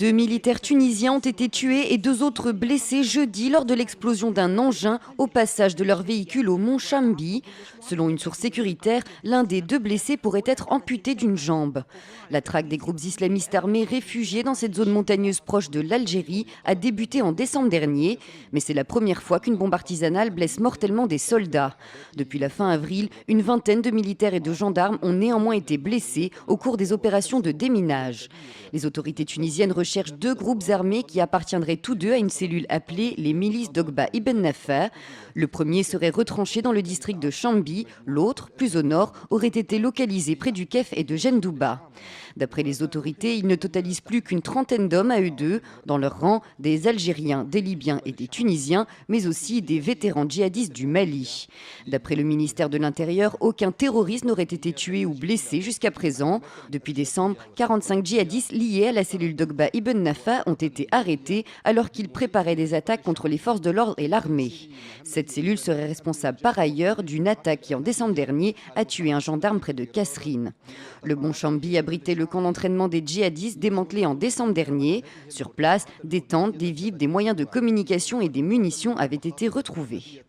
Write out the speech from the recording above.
2 militaires tunisiens ont été tués et 2 autres blessés jeudi lors de l'explosion d'un engin au passage de leur véhicule au mont Chambi. Selon une source sécuritaire, l'un des 2 blessés pourrait être amputé d'une jambe. La traque des groupes islamistes armés réfugiés dans cette zone montagneuse proche de l'Algérie a débuté en décembre dernier, mais c'est la première fois qu'une bombe artisanale blesse mortellement des soldats. Depuis la fin avril, une vingtaine de militaires et de gendarmes ont néanmoins été blessés au cours des opérations de déminage. Les autorités tunisiennes recherchent 2 groupes armés qui appartiendraient tous 2 à une cellule appelée les milices d'Oqba Ibn Nafa. Le premier serait retranché dans le district de Chambi, l'autre, plus au nord, aurait été localisé près du Kef et de Gendouba. D'après les autorités, ils ne totalisent plus qu'une trentaine d'hommes à eux deux, dans leur rang des Algériens, des Libyens et des Tunisiens, mais aussi des vétérans djihadistes du Mali. D'après le ministère de l'Intérieur, aucun terroriste n'aurait été tué ou blessé jusqu'à présent. Depuis décembre, 45 djihadistes liés à la cellule d'Oqba Ibn Nafa ont été arrêtés alors qu'ils préparaient des attaques contre les forces de l'ordre et l'armée. Cette cellule serait responsable par ailleurs d'une attaque qui, en décembre dernier, a tué un gendarme près de Kasserine. Le Mont Chambi abritait le camp d'entraînement des djihadistes démantelé en décembre dernier. Sur place, des tentes, des vivres, des moyens de communication et des munitions avaient été retrouvés.